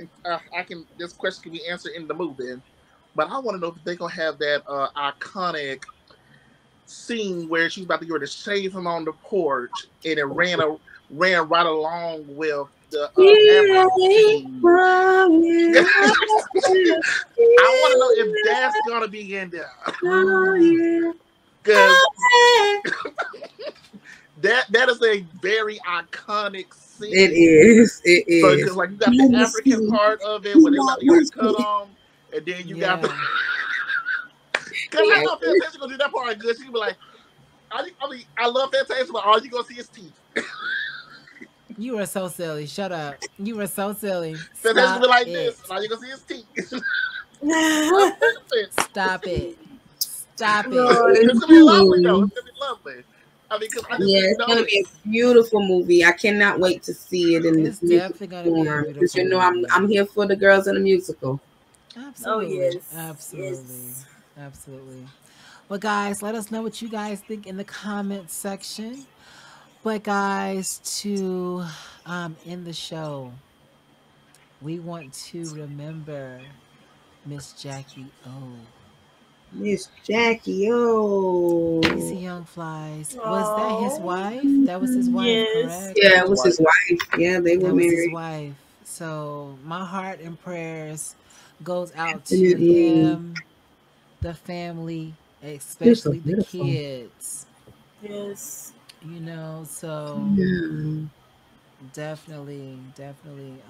can this question can be answered in the movie. But I want to know if they're gonna have that iconic scene where she's about to go to shave him on the porch, and it ran right along with the Yeah, African theme. oh, I yeah, want to know if that's gonna be in there, oh, yeah. because Oh, yeah. that is a very iconic It scene. is. It So, because is. like you got the You will African see. part of it You where they're about not to get with the cut me. on, and then you got the. Yeah. Because I know Fantasia gonna do that part good. She gonna be like, I love Fantasia, but all you gonna see is teeth. You are so silly. Shut up. You are so silly. Fantasia gonna Stop be like this, it. and all you gonna see is teeth. I'm Lord, tripping. Stop it. Stop it. It's gonna be lovely though. Mhm. It's gonna be lovely. I mean, because I just Yeah, didn't it's gonna be notice. a beautiful movie. I cannot wait to see it in It's its musical definitely going to be a form because beautiful I'm movie. I'm here for the girls in the musical. oh Absolutely. yes, Absolutely. yes. Absolutely. Well, guys, let us know what you guys think in the comments section. But, guys, to end the show, we want to remember Miss Jackie O. Miss Jackie, oh, DC Young Flies. Was that his Oh, wife? That was his wife, yes. correct? yeah, That's it his was his wife. wife. Yeah, they were That was his married. wife. So my heart and prayers goes out to Definitely, him, the family, she's so especially the beautiful. kids. Yes. So Yeah. definitely, definitely.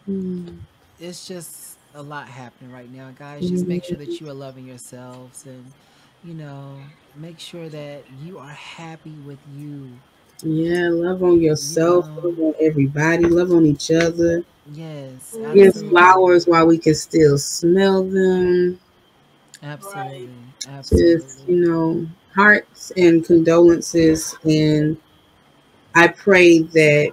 Mm. It's just a lot happening right now, guys. Just make sure Mhm. that you are loving yourselves and you know, make sure that you are happy with you. Yeah, love on You yourself, know, love on everybody, love on each other. yes, Give Mm-hmm. flowers absolutely. while we can still smell them. Right. Absolutely. Just, Absolutely. hearts and condolences. And I pray that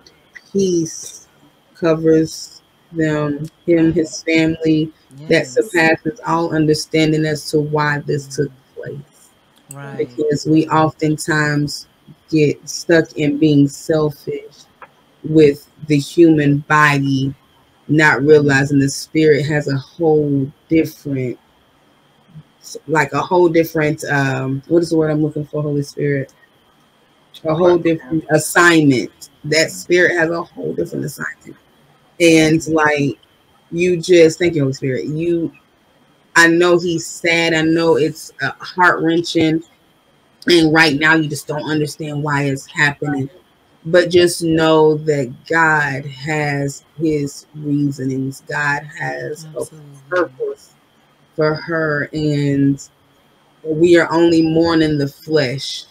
peace covers them, him, Right. his family, that Yes. surpasses all understanding as to why this took Mm, place. right. Because we Right. oftentimes get stuck in being selfish with the human body, not realizing the spirit has a whole different, like a whole different, what is the word I'm looking for, Holy Spirit? A whole different assignment. That spirit has a whole different assignment. And like, you just, thank you, Holy Spirit. I know he's sad. I know it's heart wrenching. And right now, you just don't understand why it's happening. But just know that God has his reasonings. God has a Absolutely. purpose for her. And we are only mourning the flesh.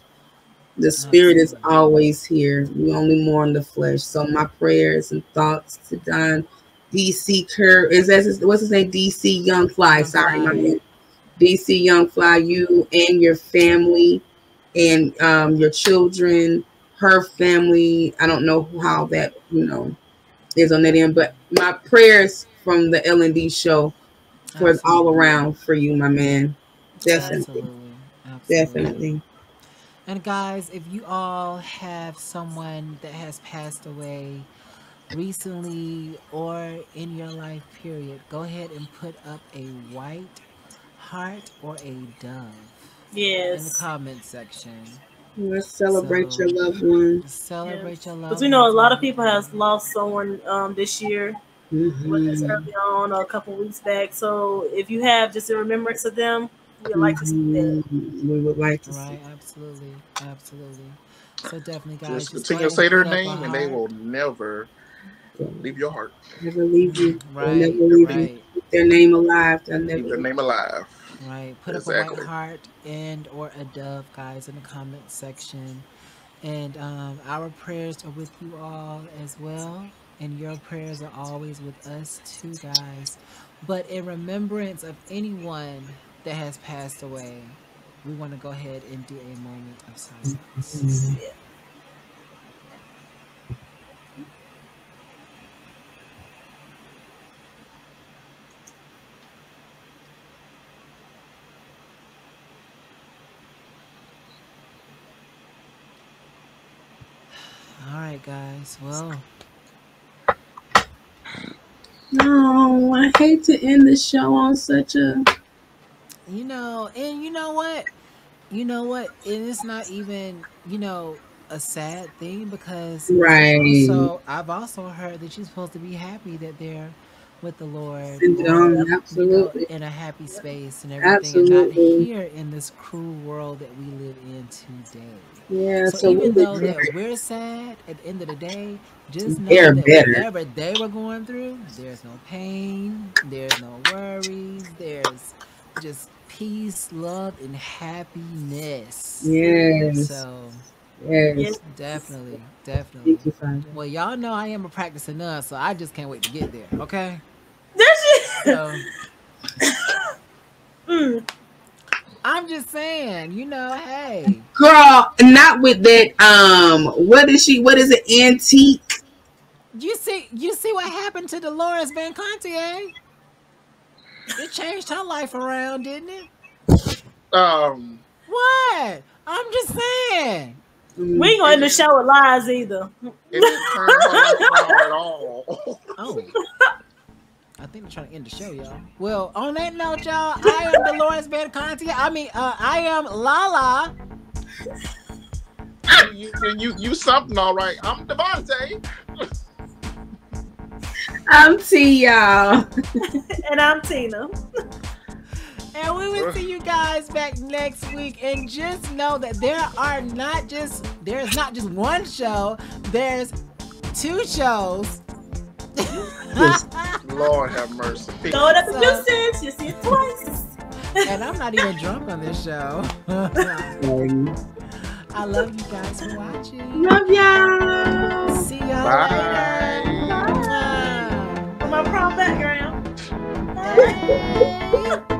The spirit is Absolutely. always here. We only mourn the flesh. So my prayers and thoughts to Don DC Kerr is what's his name? DC Young Fly. Young Sorry, my Fly. man. DC Young Fly, you and your family and your children, her family. I don't know how that is on that end, but my prayers from the L&D show for all Absolutely. around for you, my man. Definitely, Absolutely. Absolutely. definitely. And guys, if you all have someone that has passed away recently or in your life period, go ahead and put up a white heart or a dove in the Yes. comment section. Let's celebrate So your loved one. celebrate Yes. your Because loved we know a ones lot while of you people has can. lost someone this year, whether it's Hmm. early on or a couple weeks back. So if you have just a remembrance of them, we'd like to see that. Hmm. We would like to see. Right, absolutely. Absolutely. So definitely guys, Just just go continue to ahead and say their put up a name, and they heart. will never They'll leave your heart. never leave you. They'll never Right, leave Never you. right. Keep their name alive. They'll never keep their leave. name alive. Right. Put up a white Exactly. heart and or a dove, guys, in the comment section. And our prayers are with you all as well. And your prayers are always with us too, guys. But in remembrance of anyone that has passed away, we want to go ahead and do a moment of silence. Yeah. All right, guys. Well, No, I hate to end the show on such a. and you know what? You know what? And it's not even, a sad thing because Right. I've also heard that you're supposed to be happy that they're with the Lord And or, absolutely. in a happy space and everything and not Absolutely. here in this cruel world that we live in today. Yeah, So so even we'll though be that we're sad at the end of the day, just know they're that better. whatever they were going through, there's no pain, there's no worries, there's just peace, love, and happiness. Yes. So Yes. definitely, Thank definitely. you, Father. Well, y'all know I am a practicing nun, so I just can't wait to get there. Okay. There's So I'm just saying, hey. Girl, not with that. What is she? What is it? Antique. You see what happened to Dolores Van Contier? It changed her life around, didn't it? Um, What? I'm just saying. we ain't gonna it end the didn't. show with lies either. It didn't turn her life around at all. Oh, I think they're trying to end the show, y'all. Well, on that note, y'all, I am Dolores Van Contier. I am Lala. You something all right. I'm Devontae. I'm T, y'all. And I'm Tina. And we will see you guys back next week. And just know that there's not just one show, there's 2 shows. Lord have mercy. Throw it up the deuces. You see it twice. And I'm not even drunk on this show. I love you guys for watching. Love y'all. See y'all Bye. later. On my prom background. Hey.